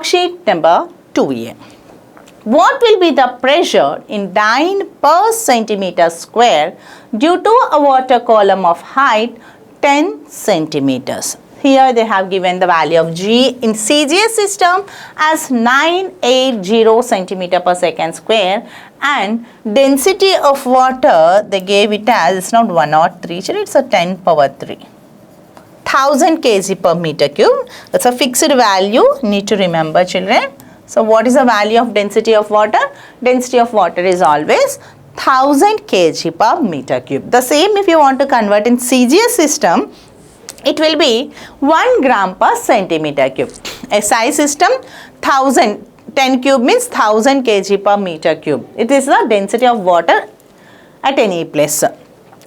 Worksheet number 2A. What will be the pressure in dyne per centimeter square due to a water column of height 10 centimeters? Here they have given the value of G in CGS system as 980 centimeter per second square, and density of water they gave it as, it's not 1 or 3, it's a 10 power 3. 1000 kg per meter cube. That's a fixed value, need to remember children. So what is the value of density of water? Density of water is always 1000 kg per meter cube. The same if you want to convert in CGS system, it will be 1 gram per centimeter cube. SI system 1000, 10 cube means 1000 kg per meter cube. It is the density of water at any place.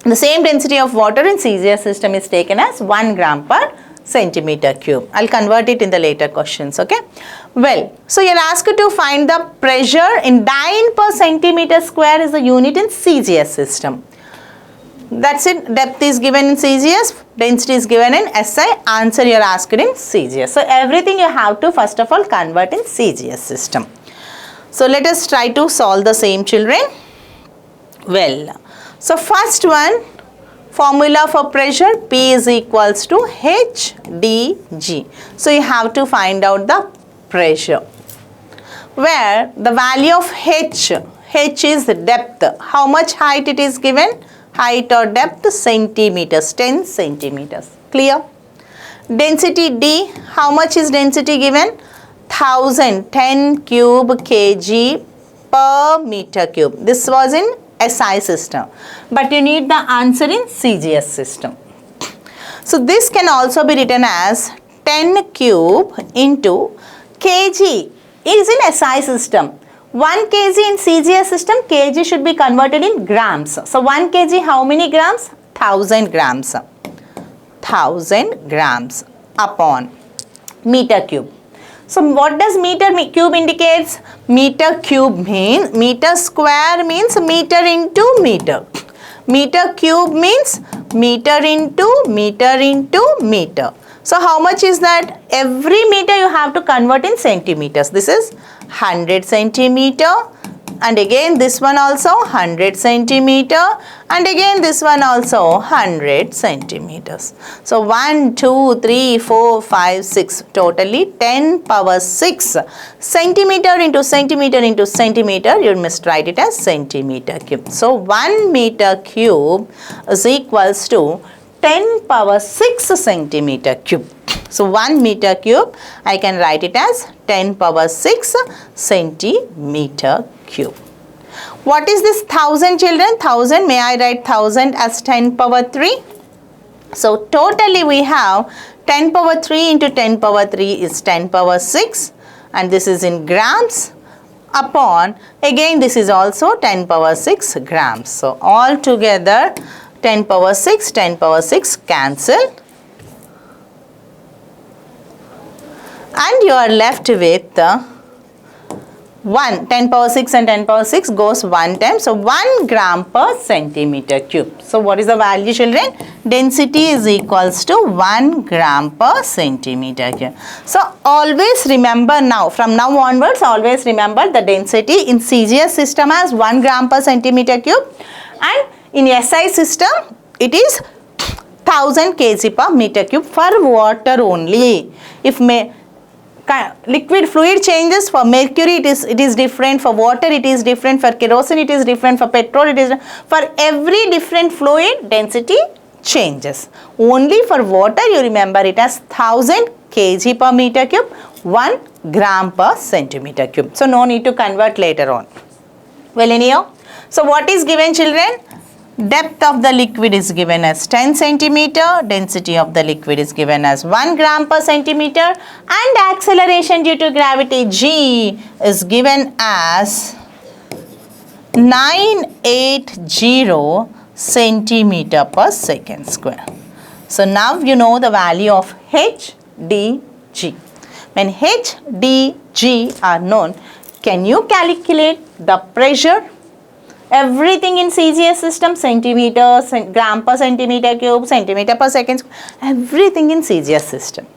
The same density of water in CGS system is taken as 1 gram per centimeter cube. I'll convert it in the later questions, okay? Well, so you're asked to find the pressure in dyne per centimeter square is the unit in CGS system. That's it. Depth is given in CGS, density is given in SI, answer you're asked in CGS. So everything you have to first of all convert in CGS system. So let us try to solve the same, children. Well, so first one, formula for pressure, P is equals to H dg. So you have to find out the pressure, where the value of H is the depth. How much height it is given? Height or depth centimeters, 10 centimeters. Clear? Density D, how much is density given? 1000, 10 cube kg per meter cube. This was in SI system, but you need the answer in CGS system. So this can also be written as 10 cube into kg is in SI system. 1 kg in CGS system, kg should be converted in grams. So 1 kg how many grams? 1000 grams. 1000 grams upon meter cube. So what does meter cube indicates? Meter cube means, meter square means meter into meter. Meter cube means meter into meter into meter. So how much is that? Every meter you have to convert in centimeters. This is 100 centimeter, and again this one also 100 centimeter, and again this one also 100 centimeters. So 1, 2, 3, 4, 5, 6, totally 10 power 6 centimeter into centimeter into centimeter. You must write it as centimeter cube. So 1 meter cube is equals to 10 power 6 centimeter cube. So 1 meter cube, I can write it as 10 power 6 centimeter cube. What is this 1000, children? 1000, may I write 1000 as 10 power 3? So totally we have 10 power 3 into 10 power 3 is 10 power 6, and this is in grams upon, again this is also 10 power 6 grams. So all together 10 power 6, 10 power 6 cancel, and you are left with 1. 10 power 6 and 10 power 6 goes 1 time. So 1 gram per centimeter cube. So what is the value, children? Density is equals to 1 gram per centimeter cube. So always remember now, from now onwards, always remember the density in CGS system as 1 gram per centimeter cube, and in SI system it is 1000 kg per meter cube for water only. If liquid fluid changes, for mercury it is different, for water it is different, for kerosene it is different, for petrol it is different. For every different fluid density changes. Only for water you remember it as 1000 kg per meter cube, 1 gram per centimeter cube. So no need to convert later on. Well, anyhow, so what is given, children? Depth of the liquid is given as 10 centimeter, density of the liquid is given as 1 gram per centimeter, and acceleration due to gravity G is given as 980 centimeter per second square. So now you know the value of H dg. When H dg are known, can you calculate the pressure? Everything in CGS system, centimeters, gram per centimeter cube, centimeter per second, everything in CGS system.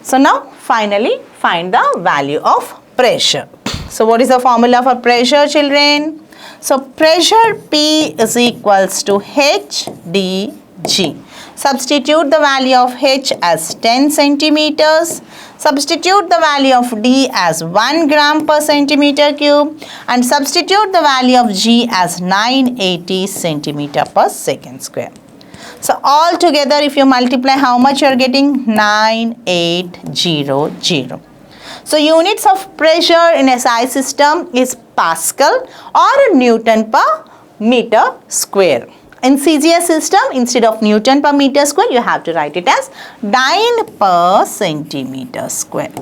So now finally find the value of pressure. So what is the formula for pressure, children? So pressure P is equals to H dg. Substitute the value of H as 10 centimeters. Substitute the value of D as 1 gram per centimeter cube. And substitute the value of G as 980 centimeter per second square. So all together if you multiply, how much you are getting? 9800. So units of pressure in SI system is Pascal or Newton per meter square. In CGS system, instead of Newton per meter square, you have to write it as dyne per centimeter square.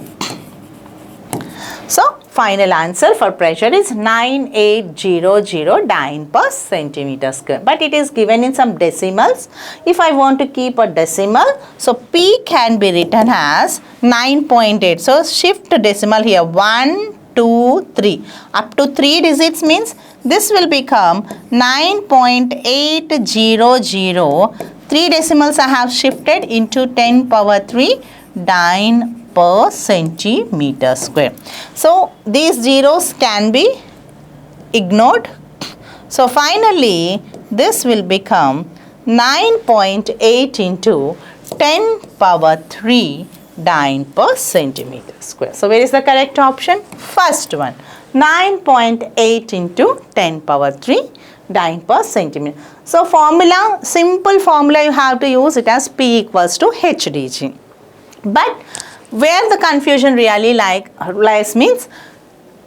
So final answer for pressure is 9800 dyne per centimeter square. But it is given in some decimals. If I want to keep a decimal, so P can be written as 9.8. So shift decimal here, 1, 2, 3. Up to 3 digits means this will become 9.800. 3 decimals I have shifted into 10 power 3 dyne per centimeter square. So these zeros can be ignored. So finally this will become 9.8 into 10 power 3 dyne per centimeter square. So where is the correct option? First one, 9.8 into 10 power 3 dyne per centimeter. So formula, simple formula you have to use it as P equals to HdG. But where the confusion really lies means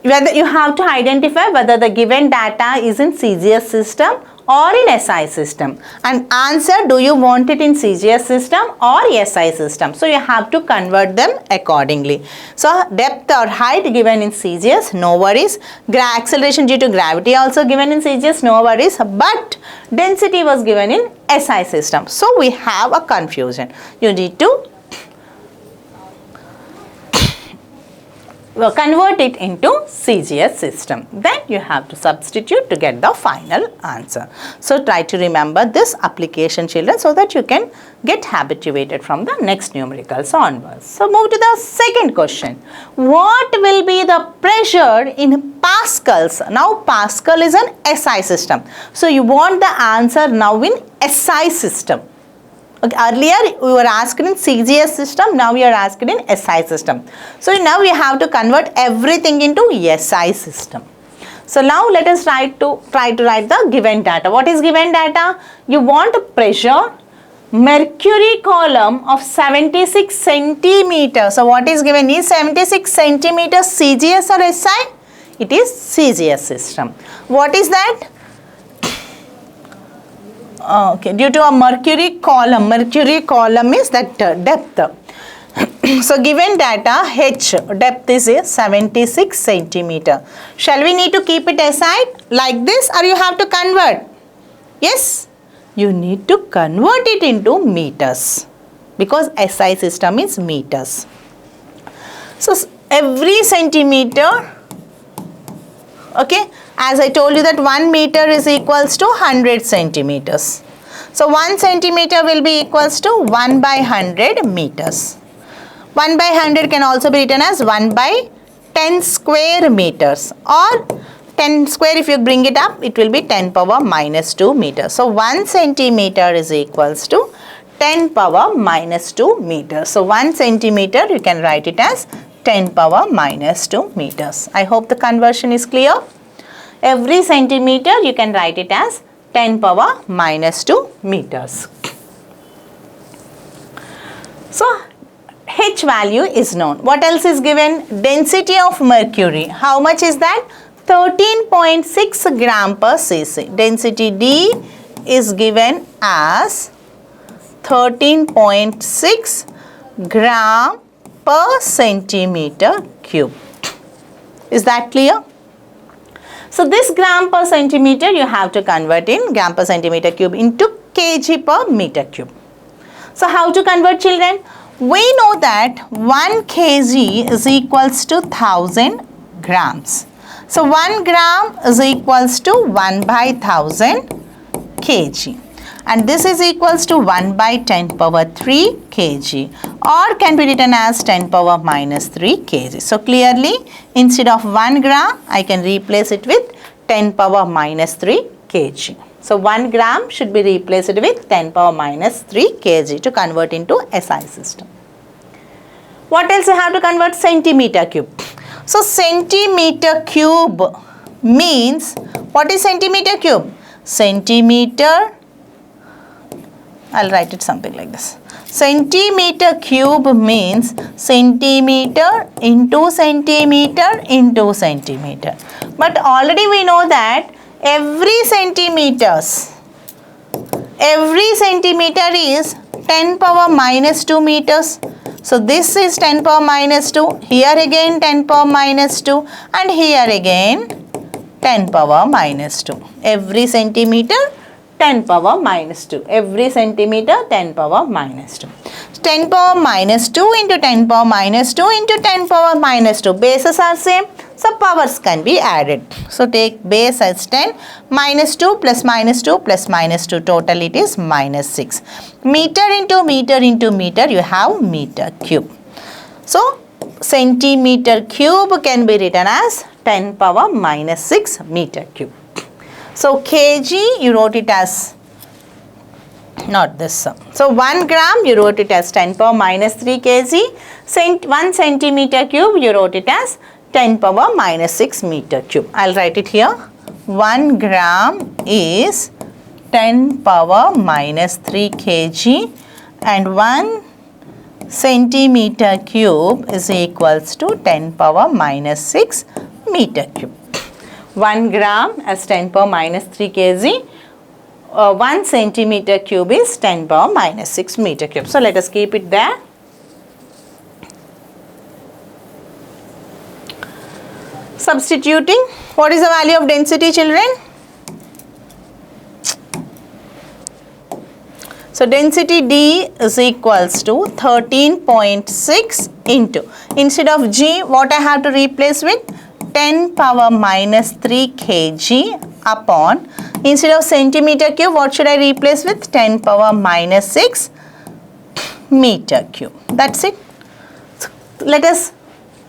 whether you have to identify whether the given data is in CGS system or in SI system, and answer, do you want it in CGS system or SI system? So you have to convert them accordingly. So depth or height given in CGS, no worries. Acceleration due to gravity also given in CGS, no worries. But density was given in SI system. So we have a confusion. You need to convert it into CGS system. Then you have to substitute to get the final answer. So try to remember this application, children, so that you can get habituated from the next numericals onwards. So move to the second question. What will be the pressure in pascals? Now Pascal is an SI system. So you want the answer now in SI system. Okay, earlier we were asked in CGS system, now we are asked in SI system. So now we have to convert everything into SI system. So now let us try to write the given data. What is given data? You want a pressure, mercury column of 76 centimeters. So what is given is 76 centimeters CGS or SI? It is CGS system. What is that? Okay, due to a mercury column is that depth. So given data H, depth is 76 centimeter. Shall we need to keep it aside like this, or you have to convert? Yes, you need to convert it into meters because SI system is meters. So every centimeter, okay, as I told you that 1 meter is equals to 100 centimeters. So 1 centimeter will be equals to 1 by 100 meters. 1 by 100 can also be written as 1 by 10 square meters, or 10 square if you bring it up, it will be 10 power minus 2 meters. So 1 centimeter is equals to 10 power minus 2 meters. So 1 centimeter you can write it as 10 power minus 2 meters. I hope the conversion is clear. Every centimeter you can write it as 10 power minus 2 meters. So H value is known. What else is given? Density of mercury. How much is that? 13.6 gram per cc. Density D is given as 13.6 gram per centimeter cube. Is that clear? So this gram per centimeter you have to convert in gram per centimeter cube into kg per meter cube. So how to convert, children? We know that 1 kg is equals to 1000 grams. So 1 gram is equals to 1 by 1000 kg. and this is equals to 1 by 10 power 3 kg, or can be written as 10 power minus 3 kg. So clearly, instead of 1 gram, I can replace it with 10 power minus 3 kg. So 1 gram should be replaced with 10 power minus 3 kg to convert into SI system. What else you have to convert? Centimeter cube. So centimeter cube means, what is centimeter cube? Centimeter, I'll write it something like this. Centimeter cube means centimeter into centimeter into centimeter. But already we know that every centimeter is 10 power minus 2 meters. So this is 10 power minus 2, here again 10 power minus 2, and here again 10 power minus 2. Every centimeter 10 power minus 2. Every centimeter 10 power minus 2. 10 power minus 2 into 10 power minus 2 into 10 power minus 2. Bases are same. So powers can be added. So take base as 10, minus 2 plus minus 2 plus minus 2. Total it is minus 6. Meter into meter into meter, you have meter cube. So centimeter cube can be written as 10 power minus 6 meter cube. So kg, you wrote it as, not this sum. So 1 gram, you wrote it as 10 power minus 3 kg. 1 centimeter cube, you wrote it as 10 power minus 6 meter cube. I'll write it here. 1 gram is 10 power minus 3 kg and 1 centimeter cube is equals to 10 power minus 6 meter cube. 1 gram as 10 power minus 3 kg. 1 centimeter cube is 10 power minus 6 meter cube. So let us keep it there. Substituting, what is the value of density, children? So density D is equals to 13.6 into, instead of G, what I have to replace with? 10 power minus 3 kg upon, instead of centimeter cube, what should I replace with? 10 power minus 6 meter cube. That's it. So let us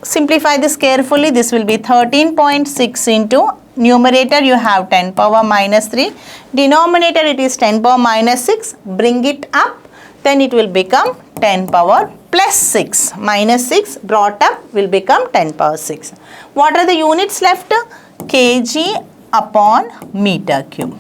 simplify this carefully. This will be 13.6 into, numerator you have 10 power minus 3, denominator it is 10 power minus 6, bring it up, then it will become 10 power plus 6, minus 6 brought up will become 10 power 6. What are the units left? Kg upon meter cube.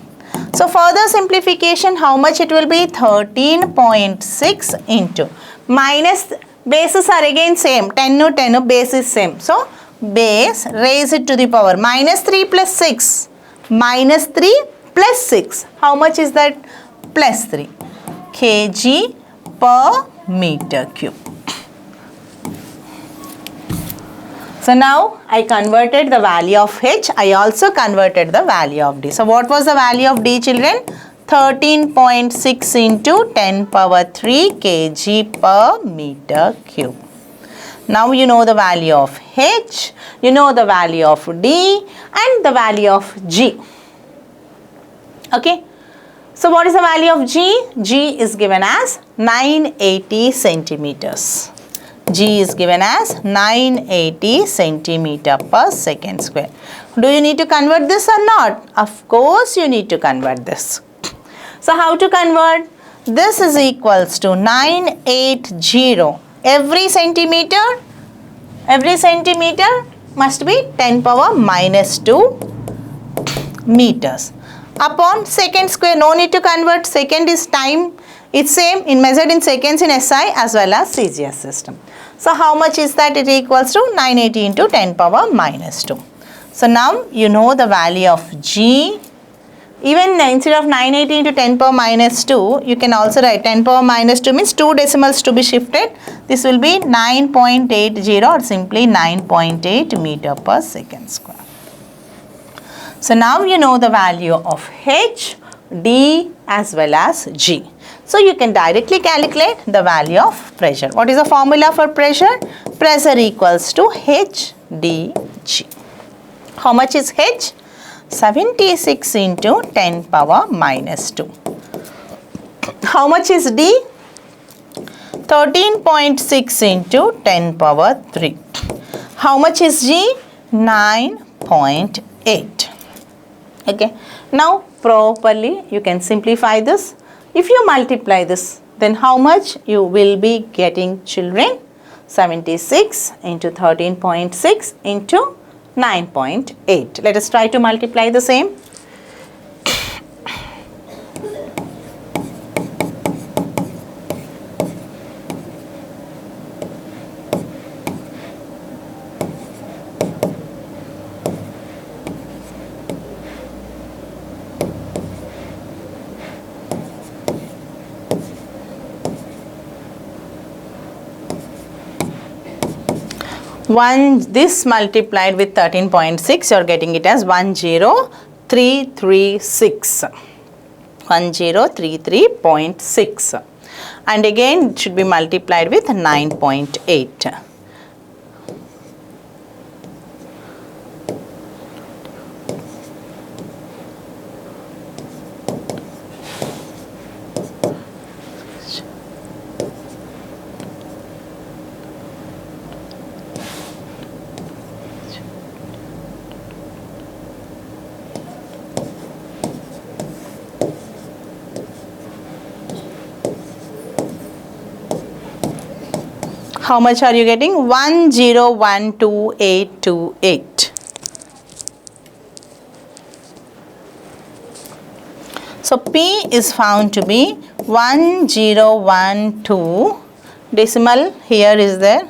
So further simplification, how much it will be? 13.6 into, minus, bases are again same, 10 no 10 no, base is same. So base, raise it to the power, minus 3 plus 6, minus 3 plus 6, how much is that? Plus 3 kg per meter cube. So now I converted the value of H, I also converted the value of D. So what was the value of D, children? 13.6 into 10 power 3 kg per meter cube. Now you know the value of H, you know the value of D and the value of G. Okay. So what is the value of G? G is given as 980 centimeters. G is given as 980 centimeter per second square. Do you need to convert this or not? Of course you need to convert this. So how to convert? This is equals to 980. Every centimeter must be 10 power minus 2 meters. Upon second square, no need to convert. Second is time. It's same in measured in seconds in SI as well as CGS system. So how much is that? It equals to 980 into 10 power minus 2. So now you know the value of G. Even instead of 980 into 10 power minus 2, you can also write 10 power minus 2 means 2 decimals to be shifted. This will be 9.80 or simply 9.8 meter per second square. So now you know the value of H, D as well as G. So you can directly calculate the value of pressure. What is the formula for pressure? Pressure equals to H, D, G. How much is H? 76 into 10 power minus 2. How much is D? 13.6 into 10 power 3. How much is G? 9.8. Okay. Now properly you can simplify this. If you multiply this, then how much you will be getting, children? 76 into 13.6 into 9.8. Let us try to multiply the same. This multiplied with 13.6, you are getting it as 10336. 10336. And again it should be multiplied with 9.8. How much are you getting? 1012828. So P is found to be 1012. Decimal here is there.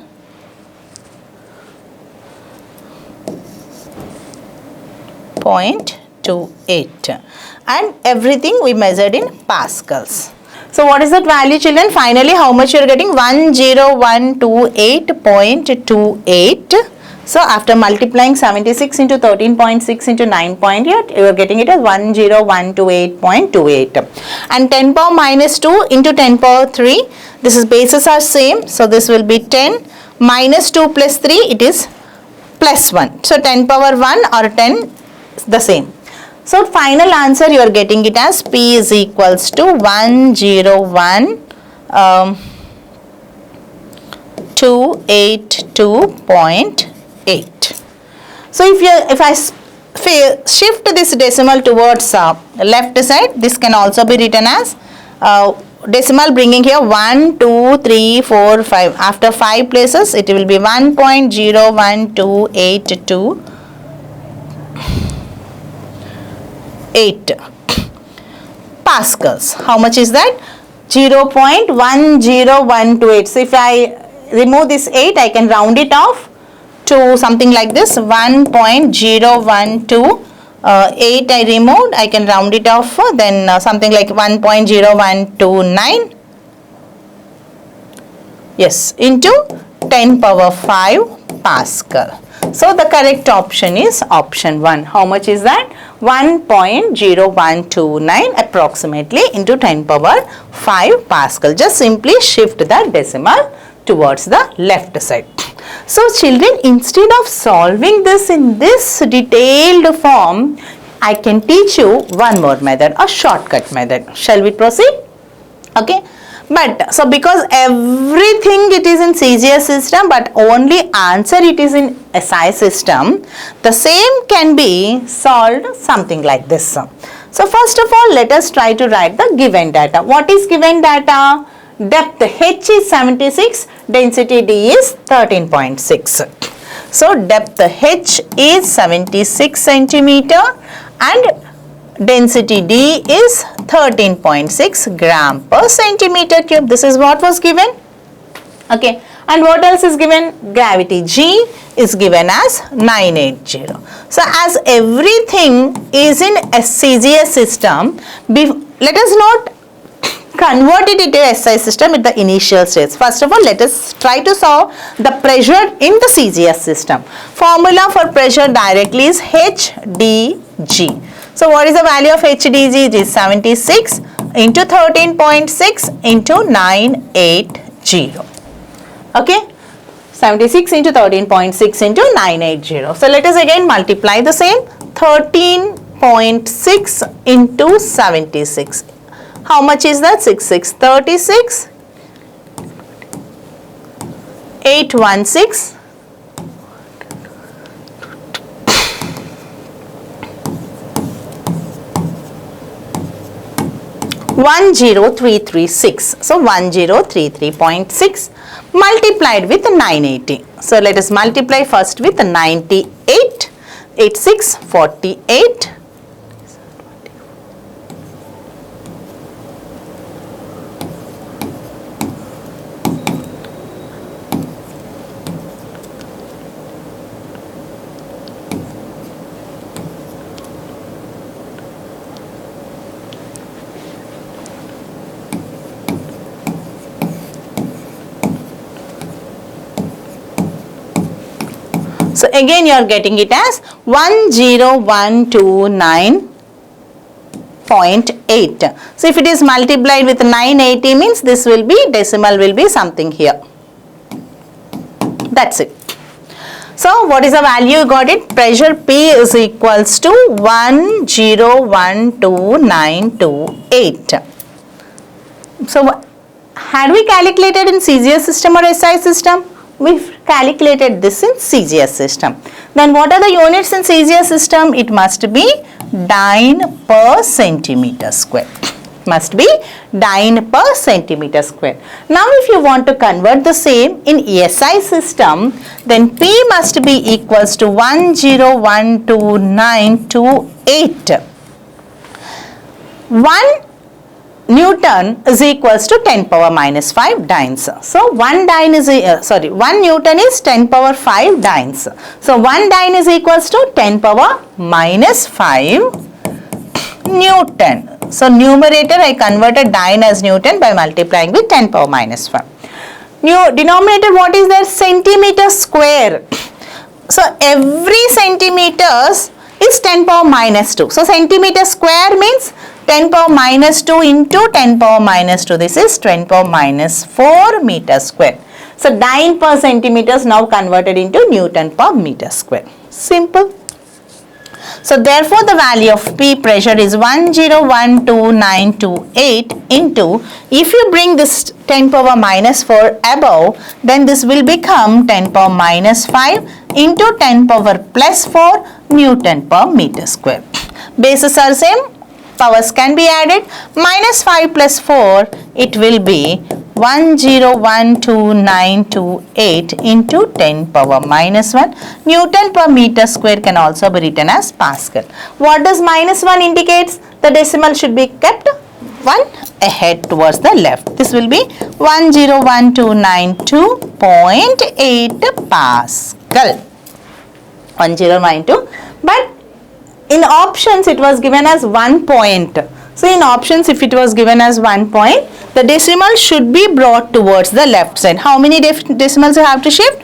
.28, and everything we measured in pascals. So what is that value, children? Finally, how much you are getting? 10128.28. So after multiplying 76 into 13.6 into 9.8, you are getting it as 10128.28. And 10 power minus 2 into 10 power 3. This is bases are same. So this will be 10 minus 2 plus 3. It is plus 1. So 10 power 1 or 10 the same. So final answer you are getting it as P is equals to 101,282.8. So if I shift this decimal towards left side, this can also be written as decimal bringing here 1, 2, 3, 4, 5. After 5 places it will be 1.01282. 8 pascals. How much is that? 0.10128. So if I remove this 8, I can round it off to something like this, 1.012. 8 I removed, I can round it off, then something like 1.0129. Yes, into 10 power 5 Pascal. So the correct option is option 1. How much is that? 1.0129 approximately into 10 power 5 Pascal. Just simply shift the decimal towards the left side. So children, instead of solving this in this detailed form, I can teach you one more method, a shortcut method. Shall we proceed? Okay. But so because everything it is in CGS system, but only answer it is in SI system, the same can be solved something like this. So first of all, let us try to write the given data. What is given data? Depth H is 76, density D is 13.6. So depth H is 76 centimeter and density D is 13.6 gram per centimeter cube. This is what was given. Okay. And what else is given? Gravity G is given as 980. So as everything is in a CGS system, let us not convert it into SI system at the initial stage. First of all, let us try to solve the pressure in the CGS system. Formula for pressure directly is HDG. So what is the value of HDG? It is 76 into 13.6 into 980. Okay. 76 into 13.6 into 980. So let us again multiply the same. 13.6 into 76. How much is that? 6 6 36. 816. 10336. So 1033.6 multiplied with 980. So let us multiply first with 98. 8648. So again you are getting it as 10129.8. So if it is multiplied with 980 means this will be, decimal will be something here. That's it. So what is the value you got it? Pressure P is equals to 1012928. So had we calculated in CGS system or SI system? We've calculated this in CGS system. Then what are the units in CGS system? It must be dyne per centimeter square. Must be dyne per centimeter square. Now if you want to convert the same in SI system, then P must be equals to 1012928. 1 Newton is equals to 10 power minus 5 dynes. So 1 Newton is 10 power 5 dynes. So 1 dyne is equals to 10 power minus 5 Newton. So numerator I converted dyne as Newton by multiplying with 10 power minus 5. Denominator what is there? Centimeter square. So every centimeters is 10 power minus 2. So centimeter square means 10 power minus 2 into 10 power minus 2. This is 10 power minus 4 meter square. So dyne per centimeter is now converted into Newton per meter square. Simple. So therefore the value of P pressure is 1012928 into, if you bring this 10 power minus 4 above, then this will become 10 power minus 5 into 10 power plus 4 Newton per meter square. Bases are same. Powers can be added. Minus 5 plus 4, it will be 1012928 into 10 power minus 1. Newton per meter square can also be written as Pascal. What does minus 1 indicates? The decimal should be kept 1 ahead towards the left. This will be 10129.8 Pascal. 1092. But in options it was given as 1 point. So in options if it was given as 1 point, the decimal should be brought towards the left side. How many decimals you have to shift?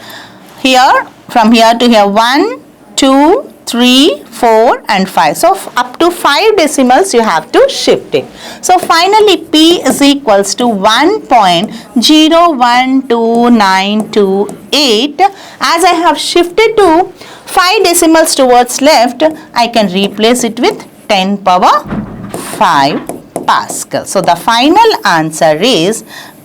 Here, from here to here, 1, 2, 3, 4 and 5. So up to 5 decimals you have to shift it. So finally P is equals to 1.01298. As I have shifted to 5 decimals towards left, I can replace it with 10 power 5 Pascal. So the final answer is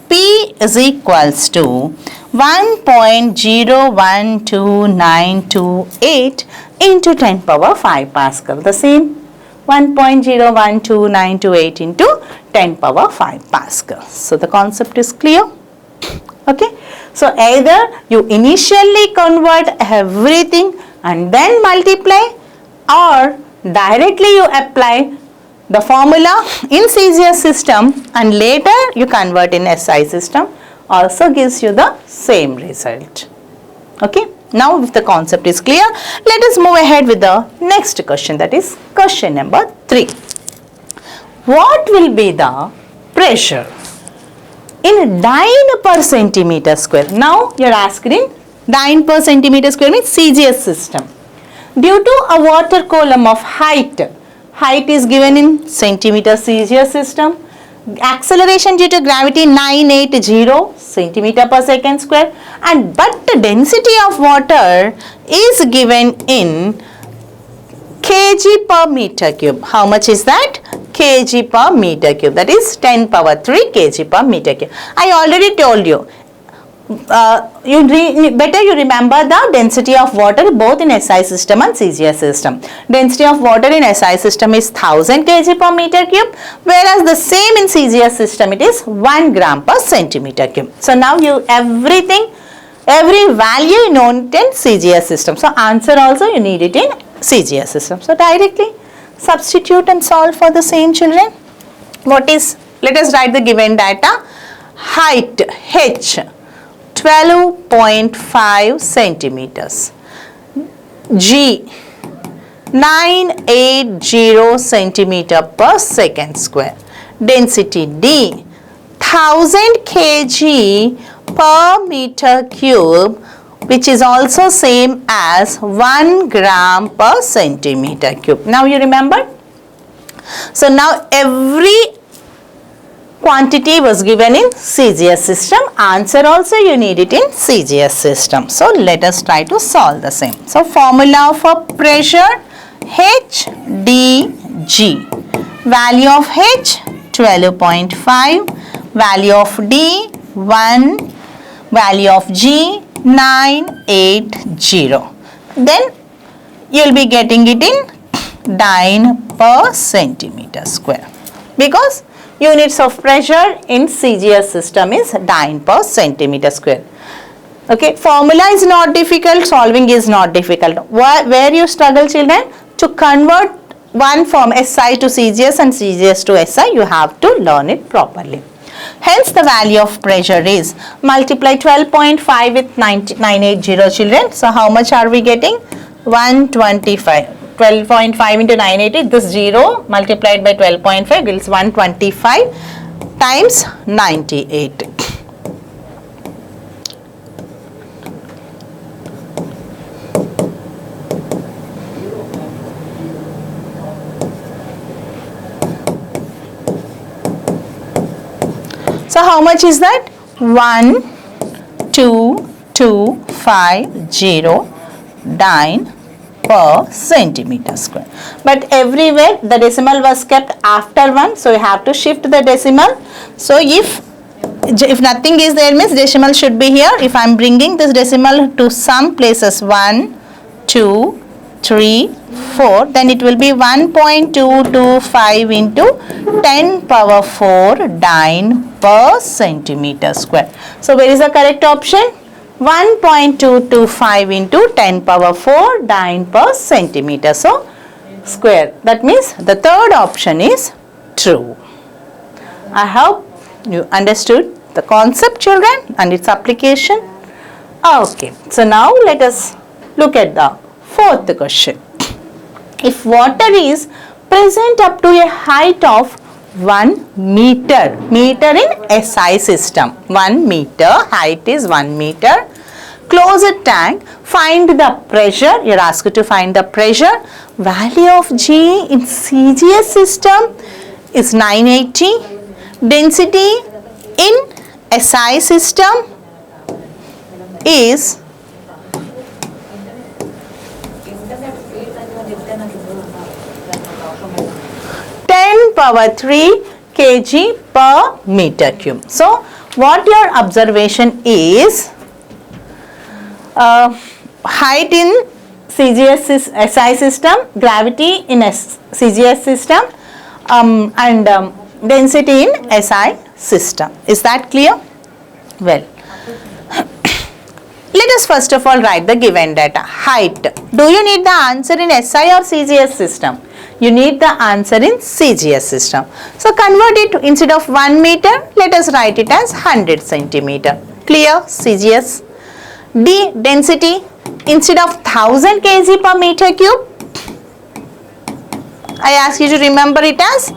P is equals to 1.01298 into 10 power 5 Pascal. The same 1.01298 into 10 power 5 Pascal. So the concept is clear. Okay. So either you initially convert everything and then multiply, or directly you apply the formula in CGS system and later you convert in SI system, also gives you the same result. Okay. Now if the concept is clear, let us move ahead with the next question, that is question number 3. What will be the pressure in dyne per centimeter square? Now you are asking dyne per centimeter square means CGS system. Due to a water column of height is given in centimeter CGS system. Acceleration due to gravity 980 centimeter per second square, and but the density of water is given in kg per meter cube. How much is that? Kg kg per meter cube. That is 10 power 3 kg per meter cube. I already told you. Better you remember the density of water both in SI system and CGS system. Density of water in SI system is 1000 kg per meter cube, whereas the same in CGS system it is 1 gram per centimeter cube. So now every value you know it in CGS system. So answer also you need it in CGS system. So directly substitute and solve for the same, children. Let us write the given data. Height h 12.5 centimeters, G 980 centimeter per second square, density D 1000 kg per meter cube, which is also same as 1 gram per centimeter cube. Now you remember? So now every quantity was given in CGS system. Answer also you need it in CGS system. So let us try to solve the same. So formula for pressure HDG. Value of H 12.5. Value of D 1. Value of G 980. Then you will be getting it in dyne per centimeter square, because units of pressure in CGS system is dyne per centimeter square. Okay, formula is not difficult, solving is not difficult. Where you struggle, children, to convert one from SI to CGS and CGS to SI, you have to learn it properly. Hence the value of pressure is, multiply 12.5 with 980, children. So how much are we getting? 125. 12.5 into 980, this 0 multiplied by 12.5 gives 125 times 98. So how much is that? 12250 dyne per centimeter square. But everywhere the decimal was kept after 1, so you have to shift the decimal. So if nothing is there means decimal should be here. If I am bringing this decimal to some places 1, 2, 3, 4, then it will be 1.225 into 10 power 4 dyne per centimeter square. So where is the correct option? 1.225 into 10 power 4 dyne per centimeter square. That means the third option is true. I hope you understood the concept, children, and its application. Okay, so now let us look at the fourth question. If water is present up to a height of 1 meter in SI system, 1 meter, height is 1 meter, close a tank, find the pressure, you are asked to find the pressure. Value of G in CGS system is 980, density in SI system is 10 power 3 kg per meter cube. So what your observation is, height in CGS SI system, gravity in CGS system, and density in SI system. Is that clear? Well, let us first of all write the given data. Height. Do you need the answer in SI or CGS system? You need the answer in CGS system. So convert it, instead of 1 meter, let us write it as 100 centimeter. Clear? CGS. D, density, instead of 1000 kg per meter cube, I ask you to remember it as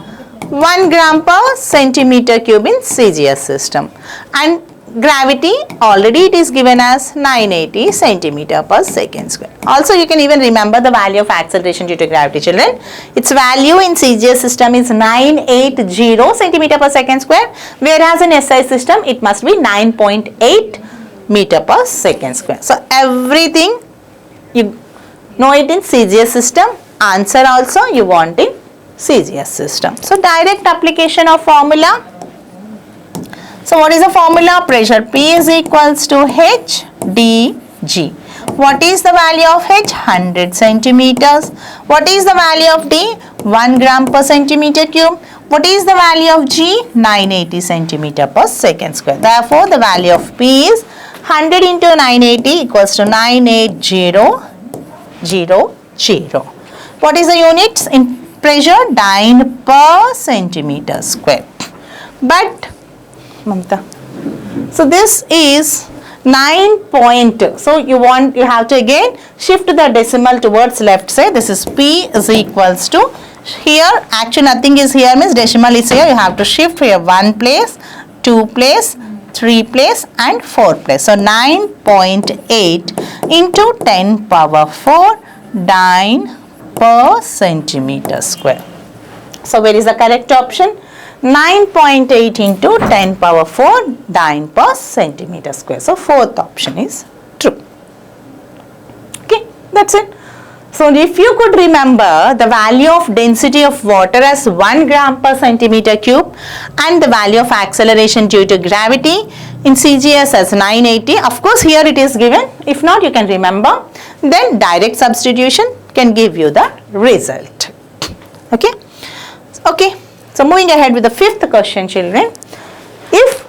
1 gram per centimeter cube in CGS system. And gravity, already it is given as 980 centimeter per second square. Also you can even remember the value of acceleration due to gravity, children. Its value in CGS system is 980 centimeter per second square, whereas in SI system it must be 9.8 meter per second square. So everything you know it in CGS system, answer also you want in CGS system. So direct application of formula. So what is the formula? Pressure P is equals to H dg. What is the value of H? 100 centimeters. What is the value of D? 1 gram per centimeter cube. What is the value of G? 980 centimeter per second square. Therefore, the value of P is 100 into 980 equals to 98000. What is the units in pressure? Dyne per centimeter square. But, Mamta, so this is 9 point. So you have to again shift the decimal towards left side. This is P is equals to, here actually nothing is here, means decimal is here. You have to shift here 1 place, 2 place, 3 place and 4 place. So 9.8 into 10 power 4 dyne per centimeter square. So where is the correct option? 9.8 into 10 power 4 dyne per centimeter square. So fourth option is true. Okay, that's it. So if you could remember the value of density of water as 1 gram per centimeter cube and the value of acceleration due to gravity in CGS as 980. Of course here it is given. If not, you can remember. Then direct substitution can give you the result. Okay. Okay. So moving ahead with the fifth question, children. If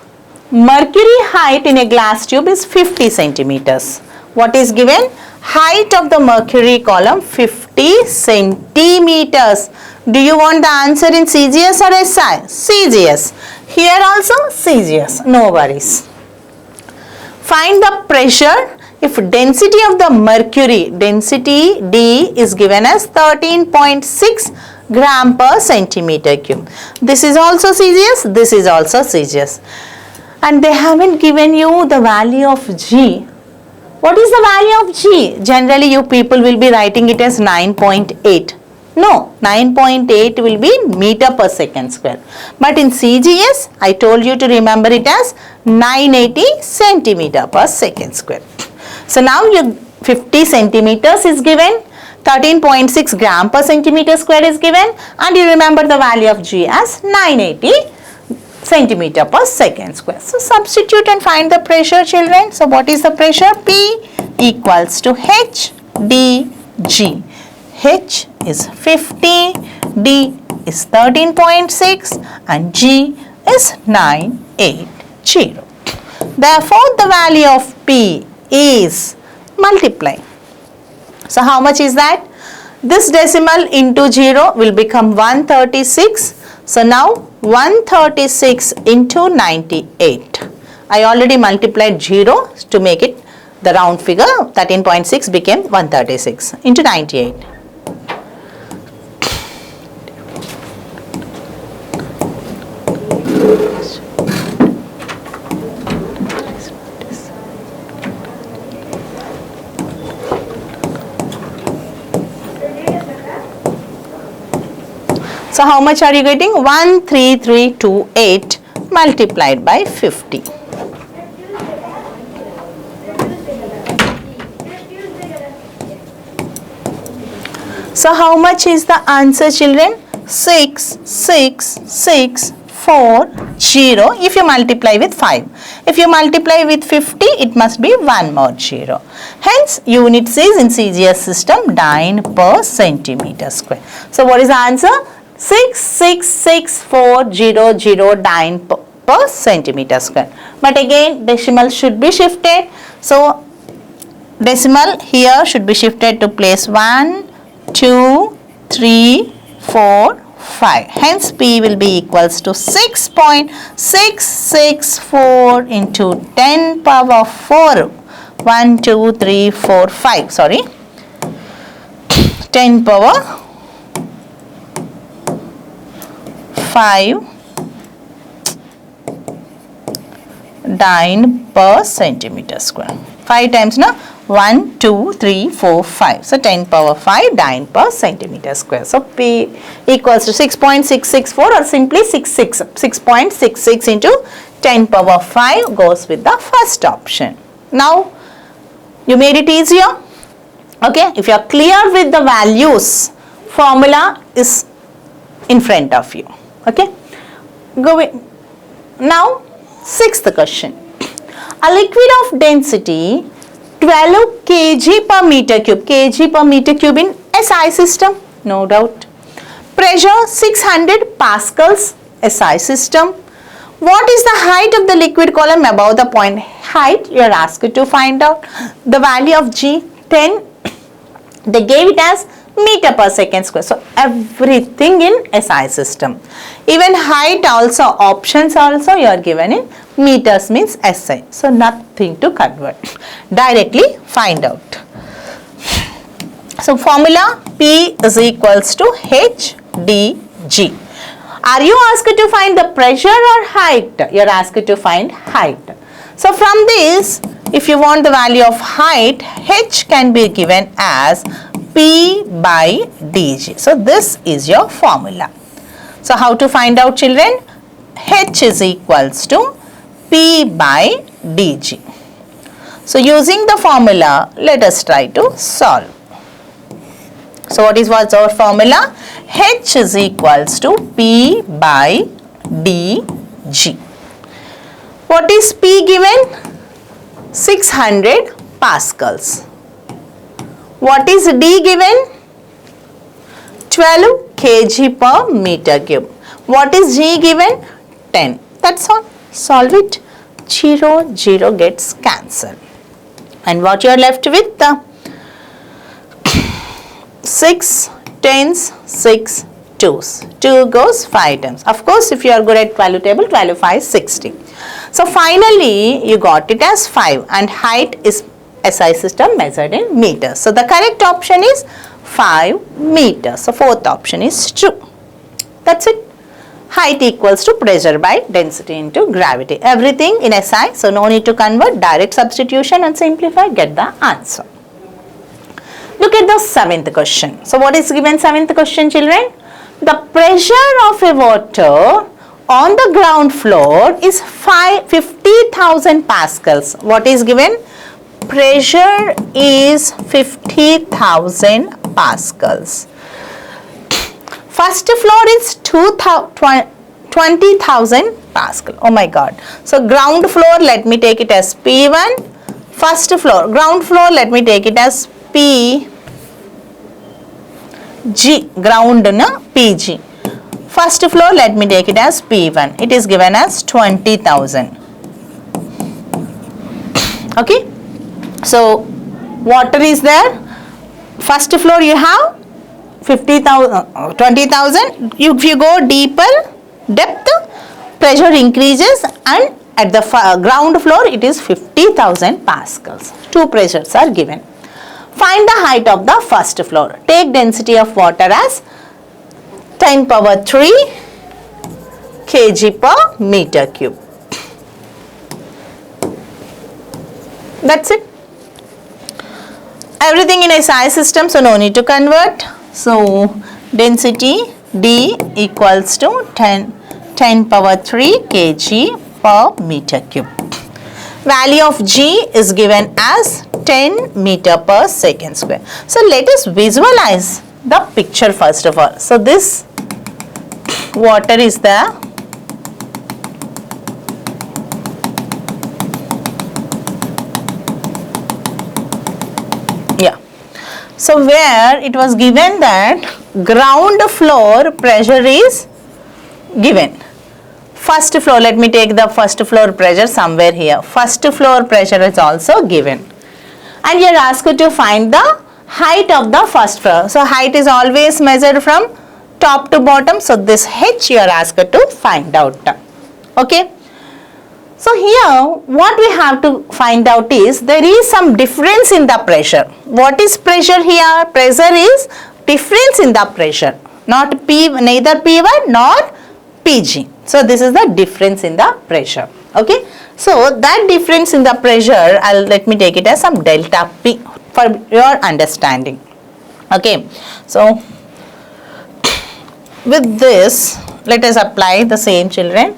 mercury height in a glass tube is 50 centimeters, what is given? Height of the mercury column 50 centimeters. Do you want the answer in CGS or SI? CGS. Here also CGS. No worries. Find the pressure if density of the mercury, density D is given as 13.6 gram per centimeter cube. This is also CGS, this is also CGS. And they haven't given you the value of G. What is the value of G? Generally you people will be writing it as 9.8. No, 9.8 will be meter per second square. But in CGS, I told you to remember it as 980 centimeter per second square. So now your 50 centimeters is given, 13.6 gram per centimeter square is given, and you remember the value of G as 980 centimeter per second square. So substitute and find the pressure, children. So what is the pressure? P equals to H dg. H is 50, D is 13.6 and G is 980. Therefore, the value of P is multiply. So how much is that? This decimal into 0 will become 136. So now 136 into 98. I already multiplied 0 to make it the round figure. 13.6 became 136 into 98. So how much are you getting? 13328 multiplied by 50. So how much is the answer, children? 66640 if you multiply with 5. If you multiply with 50, it must be 1 more 0. Hence, units is in CGS system dyne per centimeter square. So what is the answer? 66640 dyne per centimeter square. But again, decimal should be shifted. So decimal here should be shifted to place 1, 2, 3, 4, 5. Hence P will be equals to 6.664 into 10 power 4. 1, 2, 3, 4, 5. Sorry. 10 power 5 dyne per centimeter square. 5 times now 1, 2, 3, 4, 5. So 10 power 5 dyne per centimeter square. So P equals to 6.664 or simply 6.66 into 10 power 5 goes with the first option. Now you made it easier. Okay, if you are clear with the values, formula is in front of you. Okay, go in. Now, sixth question. A liquid of density 12 kg per meter cube in SI system, no doubt. Pressure 600 pascals, SI system. What is the height of the liquid column above the point? Height you are asked to find out. The value of G 10. They gave it as meter per second square. So everything in SI system. Even height also, options also you are given in meters means SI. So nothing to convert. Directly find out. So formula P is equals to HdG. Are you asked to find the pressure or height? You are asked to find height. So from this, if you want the value of height, H can be given as P by dg. So this is your formula. So how to find out, children? H is equals to P by dg. So using the formula, let us try to solve. So what's our formula? H is equals to P by dg. What is P given? 600 pascals. What is D given? 12 kg per meter cube. What is G given? 10. That's all. Solve it. 0, 0 gets cancelled. And what you are left with? 6 tens, 6 twos. 2 goes 5 times. Of course, if you are good at value table, 12, 5, 60. So finally, you got it as 5 and height is SI system measured in meters. So the correct option is 5 meters. So fourth option is true. That's it. Height equals to pressure by density into gravity. Everything in SI. So no need to convert, direct substitution and simplify, get the answer. Look at the seventh question. So what is given seventh question, children? The pressure of a water on the ground floor is 50,000 pascals. What is given? Pressure is 50,000 pascals. First floor is 20,000 pascal. Oh my God. So ground floor, let me take it as P1. First floor, ground floor, let me take it as PG. Ground na PG. First floor, let me take it as P1. It is given as 20,000. Okay. So water is there. First floor you have 50,000, 20,000. If you go deeper depth, pressure increases, and at the ground floor it is 50,000 pascals. Two pressures are given. Find the height of the first floor. Take density of water as 10 power 3 kg per meter cube. That's it. Everything in SI system, so no need to convert. So density D equals to 10 power 3 kg per meter cube. Value of G is given as 10 meter per second square. So let us visualize the picture first of all. So this water is there. Yeah. So where it was given that ground floor pressure is given. First floor, let me take the first floor pressure somewhere here. First floor pressure is also given. And you are asked to find the height of the first floor. So height is always measured from top to bottom. So this H you are asked to find out. Okay. So here what we have to find out is there is some difference in the pressure. What is pressure here? Pressure is difference in the pressure. Not P, neither P1 nor PG. So this is the difference in the pressure. Okay. So that difference in the pressure, let me take it as some delta P for your understanding. Okay. So with this, let us apply the same, children.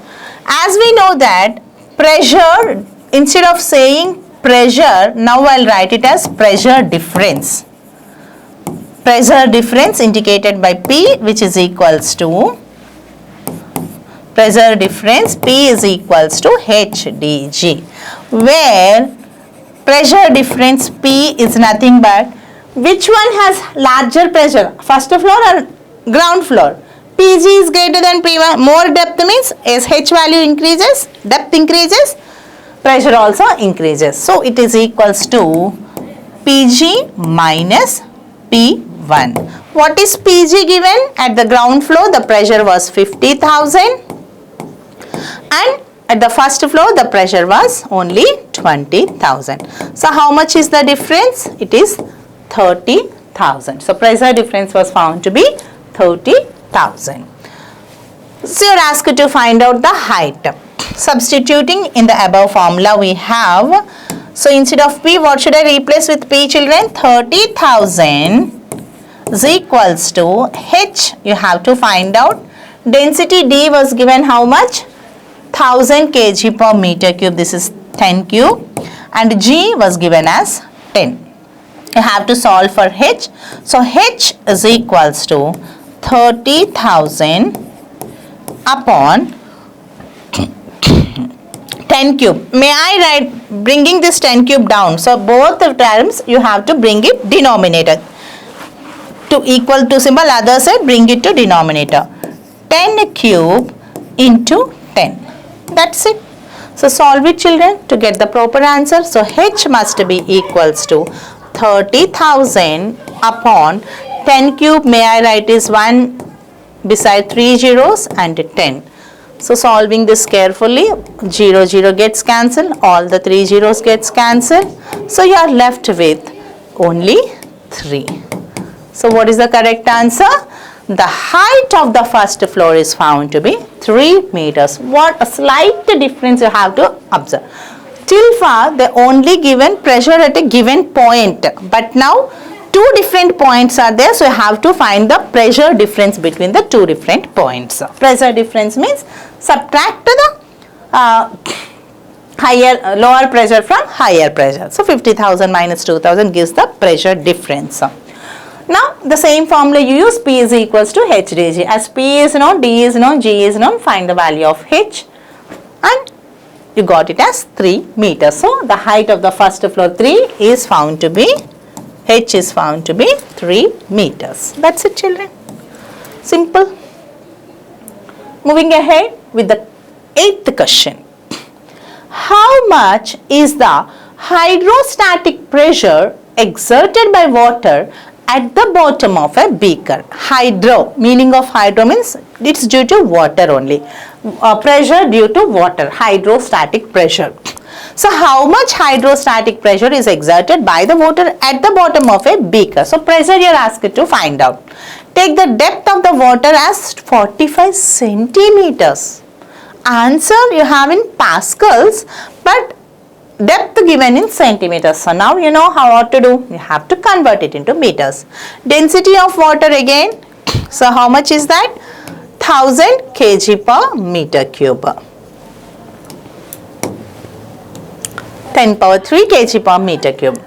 As we know that pressure, instead of saying pressure, now I'll write it as pressure difference. pressure difference indicated by P, which is equals to pressure difference P is equals to HdG, where pressure difference P is nothing but which one has larger pressure, first floor or ground floor? Pg is greater than P1. More depth means as H value increases, depth increases, pressure also increases. So it is equals to Pg minus P1. What is Pg given? At the ground floor the pressure was 50,000 and at the first floor the pressure was only 20,000. So how much is the difference? It is 30,000. So pressure difference was found to be 30,000. So you are asked to find out the height. Substituting in the above formula we have, so instead of P, what should I replace with P, children? 30,000 is equals to H. You have to find out. Density D was given how much? 1000 kg per meter cube. This is 10 cube. And G was given as 10. You have to solve for H. So H is equals to 30,000 upon 10 cube. May I write bringing this 10 cube down? So both the terms you have to bring it denominator to equal to symbol, other side bring it to denominator. 10 cube into 10. That's it. So solve it, children, to get the proper answer. So H must be equals to 30,000 upon 10 cube. May I write is 1 beside 3 zeros and 10. So solving this carefully, 0 0 gets cancelled, all the 3 zeros gets cancelled. So you are left with only 3. So what is the correct answer? The height of the first floor is found to be 3 meters. What a slight difference you have to observe. Till far they only given pressure at a given point, but now two different points are there, so you have to find the pressure difference between the two different points. Pressure difference means subtract the lower pressure from higher pressure. So 50,000 minus 2,000 gives the pressure difference. Now the same formula you use, P is equals to HdG. As P is known, D is known, G is known, find the value of H and you got it as 3 meters. So the height of the first floor 3 is found to be, H is found to be 3 meters. That's it, children. Simple. Moving ahead with the 8th question. How much is the hydrostatic pressure exerted by water at the bottom of a beaker? Hydro, meaning of hydro means it's due to water only. Pressure due to water, hydrostatic pressure. So how much hydrostatic pressure is exerted by the water at the bottom of a beaker? So pressure you are asked to find out. Take the depth of the water as 45 centimeters. Answer you have in pascals, but depth given in centimeters. So now you know how to do. You have to convert it into meters. Density of water again. So how much is that? 1000 kg per meter cube. 10 power 3 kg per meter cube.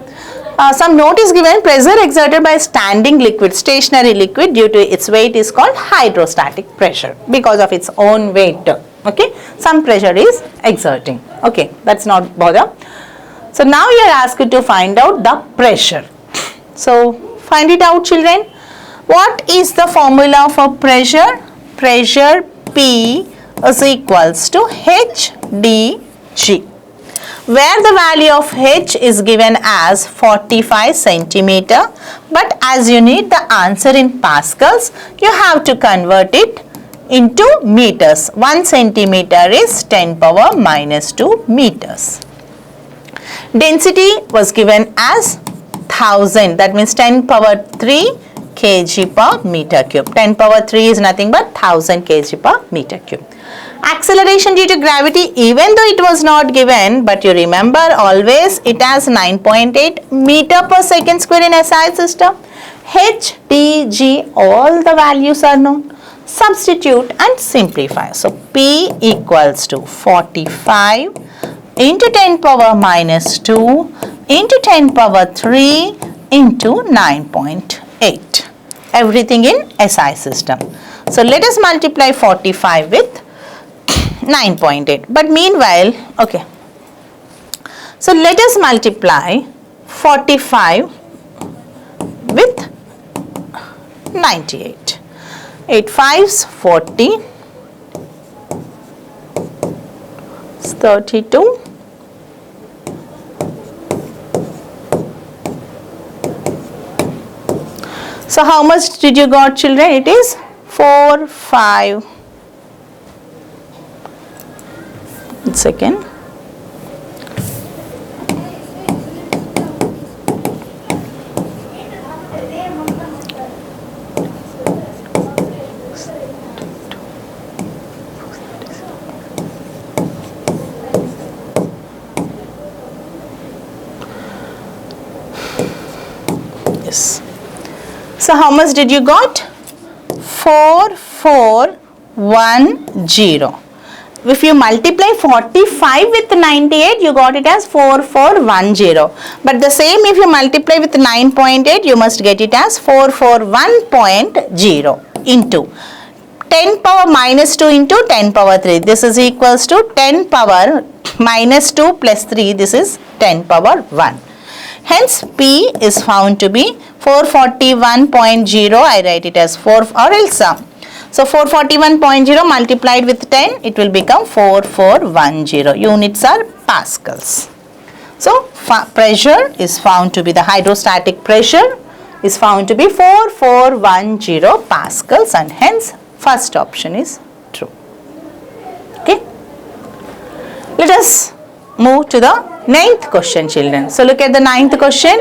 Some note is given. Pressure exerted by standing liquid, stationary liquid, due to its weight is called hydrostatic pressure because of its own weight. Okay, some pressure is exerting. Okay, that's not bother. So now you are asked to find out the pressure. So find it out, children. What is the formula for pressure? Pressure P is equals to HdG, where the value of H is given as 45 centimeter, but as you need the answer in pascals, you have to convert it into meters. 1 centimeter is 10 power minus 2 meters. Density was given as 1000, that means 10 power 3 kg per meter cube. 10 power 3 is nothing but 1000 kg per meter cube. Acceleration due to gravity, even though it was not given, but you remember always it has 9.8 meter per second square in SI system. H, D, G, all the values are known. Substitute and simplify. So P equals to 45 into 10 power minus 2 into 10 power 3 into 9.8. everything in SI system. So let us multiply 45 with 9.8. But meanwhile, okay. So let us multiply 45 with 98. 8 5s 40, 32. So how much did you got, children? It is 4 5. Second. Yes. So how much did you got? 4410. If you multiply 45 with 98, you got it as 4410. But the same if you multiply with 9.8, you must get it as 441.0 into 10 power minus 2 into 10 power 3. This is equals to 10 power minus 2 plus 3. This is 10 power 1. Hence, P is found to be 441.0. I write it as 4 or else. So, 441.0 multiplied with 10, it will become 4410. Units are pascals. So, pressure is found to be, the hydrostatic pressure is found to be 4410 pascals, and hence first option is true. Okay. Let us move to the 9th question, children. So look at the 9th question.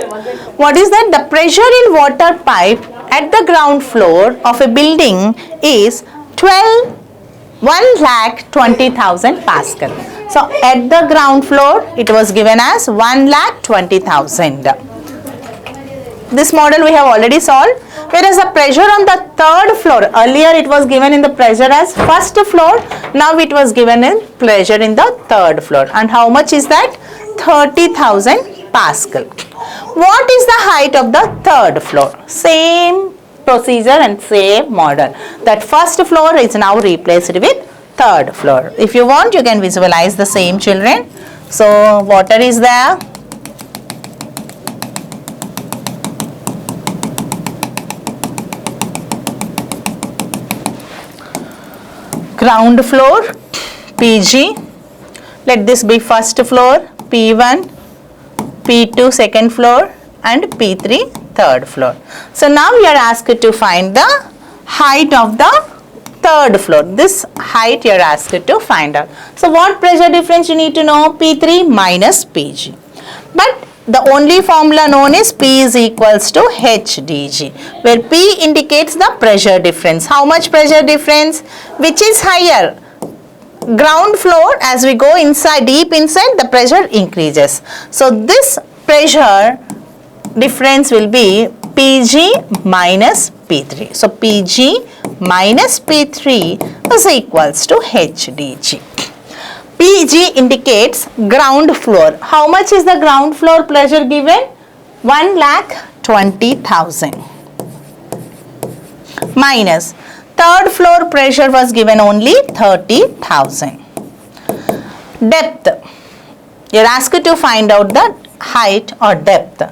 What is that? The pressure in water pipe at the ground floor of a building is 1,20,000 pascal. So at the ground floor, it was given as 1,20,000. This model we have already solved. Whereas the pressure on the 3rd floor, earlier it was given in the pressure as 1st floor, now it was given in pressure in the 3rd floor. And how much is that? 30,000 pascal. What is the height of the 3rd floor? Same procedure and same model. That 1st floor is now replaced with 3rd floor. If you want, you can visualize the same, children. So water is there. Ground floor, PG. Let this be 1st floor, P1, P2 2nd floor, and P3 3rd floor. So now we are asked to find the height of the 3rd floor. This height you are asked to find out. So what pressure difference you need to know? P3 minus PG. But the only formula known is P is equals to HdG, where P indicates the pressure difference. How much pressure difference? Which is higher? Ground floor, as we go inside, deep inside, the pressure increases. So this pressure difference will be PG minus P3. So PG minus P3 is equals to HdG. PG indicates ground floor. How much is the ground floor pressure given? 1,20,000 minus 3rd floor pressure was given only 30,000. Depth. You are asked to find out the height or depth.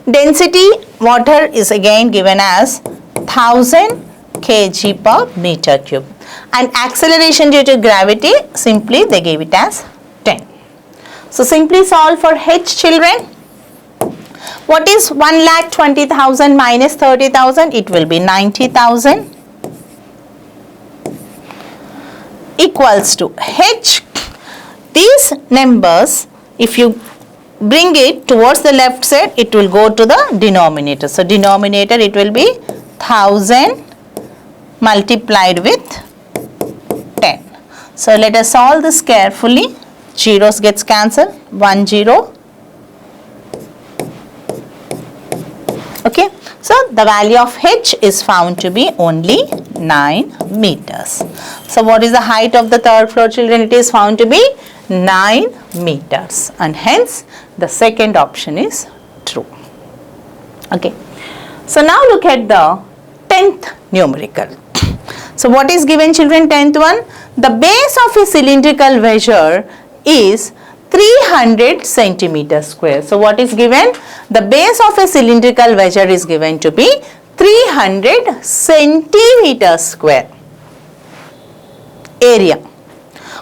Density water is again given as 1000 kg per meter cube. And acceleration due to gravity, simply they gave it as 10. So simply solve for H, children. What is 1,20,000 minus 30,000? It will be 90,000 equals to H. These numbers, if you bring it towards the left side, it will go to the denominator. So denominator, it will be 1000 multiplied with 10. So let us solve this carefully. Zeros gets cancelled. 1 0. Okay. So the value of H is found to be only 9 meters. So what is the height of the 3rd floor, children? It is found to be 9 meters. And hence the second option is true. Okay. So now look at the 10th numerical. So what is given, children? 10th one. The base of a cylindrical measure is 300 centimeter square. So what is given? The base of a cylindrical measure is given to be 300 centimeter square. Area.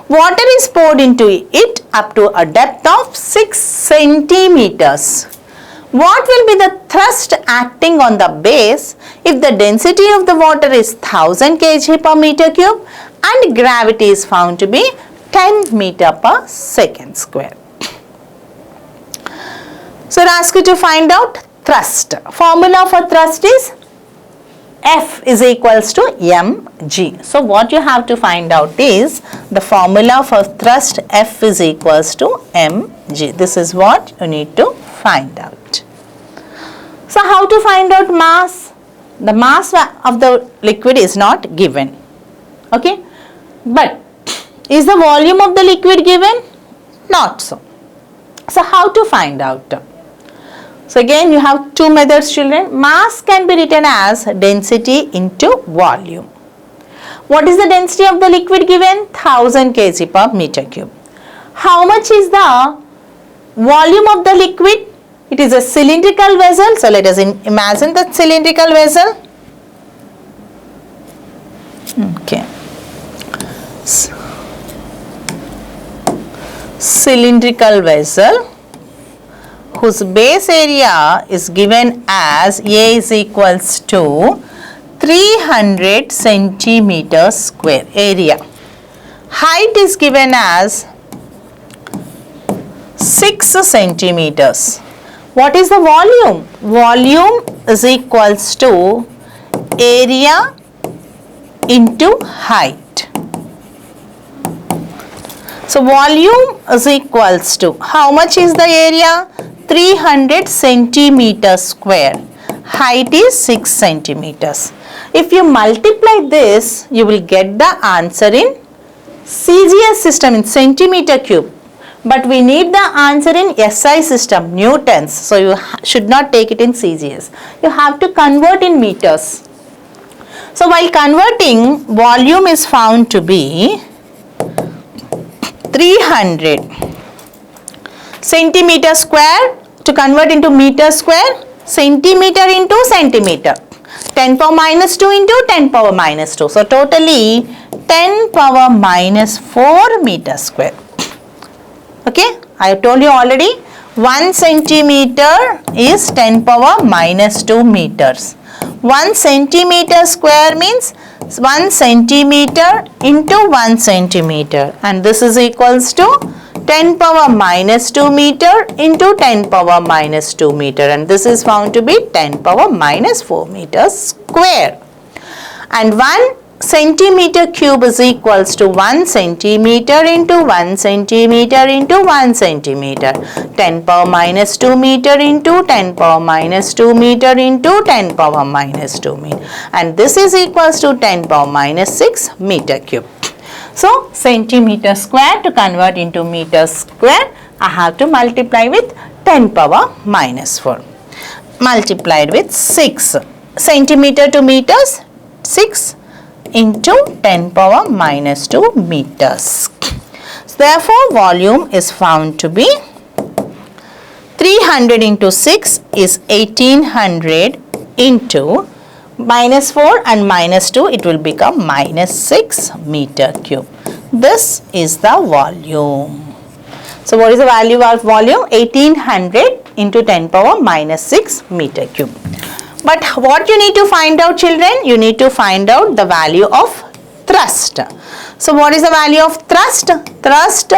Water is poured into it up to a depth of 6 centimeters. What will be the thrust acting on the base if the density of the water is 1000 kg per meter cube and gravity is found to be 10 meter per second square? So I ask you to find out thrust. Formula for thrust is F is equals to mg. So what you have to find out is the formula for thrust F is equals to mg. This is what you need to find out. So how to find out mass? The mass of the liquid is not given. Okay. But is the volume of the liquid given? Not so. So how to find out? So again you have two methods, children. Mass can be written as density into volume. What is the density of the liquid given? 1000 kg per meter cube. How much is the volume of the liquid? It is a cylindrical vessel. So let us imagine the cylindrical vessel. Okay. Cylindrical vessel whose base area is given as A is equals to 300 centimeters square area. Height is given as 6 centimeters. What is the volume? Volume is equals to area into height. So volume is equals to, how much is the area? 300 centimeters square. Height is 6 centimeters. If you multiply this, you will get the answer in CGS system, in centimeter cube. But we need the answer in SI system, newtons. So you should not take it in CGS. You have to convert in meters. So while converting, volume is found to be 300 centimeter square. To convert into meter square, centimeter into centimeter. 10 power minus 2 into 10 power minus 2. So totally 10 power minus 4 meter square. Okay, I have told you already 1 centimeter is 10 power minus 2 meters. 1 centimeter square means 1 centimeter into 1 centimeter, and this is equals to 10 power minus 2 meter into 10 power minus 2 meter, and this is found to be 10 power minus 4 meters square. And 1 centimeter cube is equals to 1 centimeter into 1 centimeter into 1 centimeter. 10 power minus 2 meter into 10 power minus 2 meter into 10 power minus 2 meter. And this is equals to 10 power minus 6 meter cube. So centimeter square to convert into meter square, I have to multiply with 10 power minus 4. Multiplied with 6. Centimeter to meters, 6 into 10 power minus 2 meters. So therefore, volume is found to be 300 into 6 is 1800 into minus 4 and minus 2, it will become minus 6 meter cube. This is the volume. So what is the value of volume? 1800 into 10 power minus 6 meter cube. But what you need to find out, children? You need to find out the value of thrust. So what is the value of thrust? Thrust,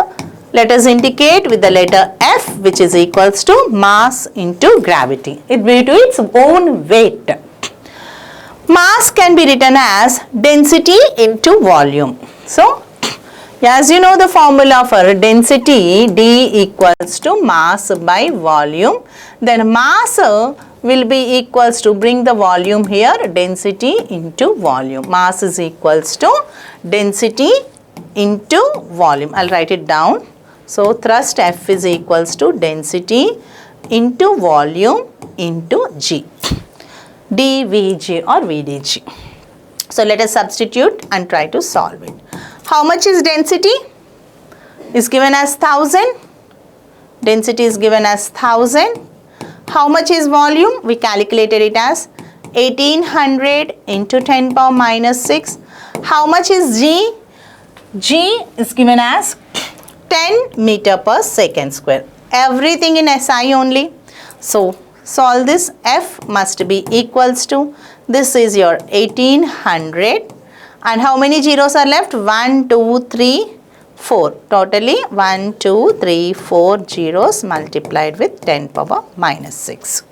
let us indicate with the letter F, which is equals to mass into gravity. It will be to its own weight. Mass can be written as density into volume. So as you know the formula for density, D equals to mass by volume. Then mass will be equals to, bring the volume here, density into volume. Mass is equals to density into volume. I'll write it down. So thrust F is equals to density into volume into G. dVg or VdG. So let us substitute and try to solve it. How much is density? Is given as 1000. Density is given as 1000. How much is volume? We calculated it as 1800 into 10 power minus 6. How much is G? G is given as 10 meter per second square. Everything in SI only. So solve this. F must be equals to, this is your 1800, and how many zeros are left? 1, 2, 3, 4. Totally 1, 2, 3, 4 zeros multiplied with 10 power minus 6.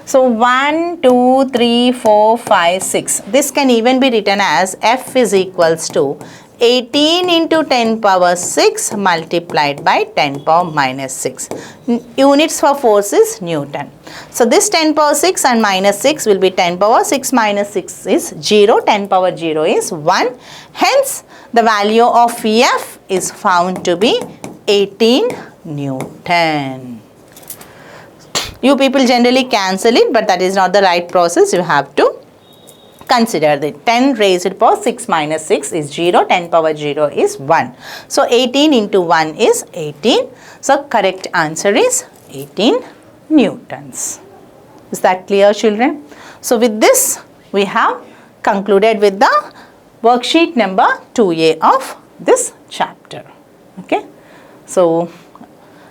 So 1, 2, 3, 4, 5, 6. This can even be written as F is equals to 18 into 10 power 6 multiplied by 10 power minus 6. Units for force is Newton. So this 10 power 6 and minus 6 will be 10 power 6 minus 6 is 0. 10 power 0 is 1. Hence the value of F is found to be 18 Newton. You people generally cancel it, but that is not the right process. You have to consider that 10 raised to power 6 minus 6 is 0. 10 power 0 is 1. So 18 into 1 is 18. So correct answer is 18 newtons. Is that clear, children? So with this we have concluded with the worksheet number 2A of this chapter. Okay. So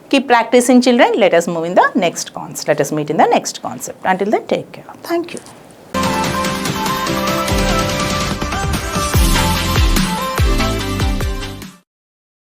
keep practicing, children. Let us move in the next concept. Let us meet in the next concept. Until then, take care. Thank you.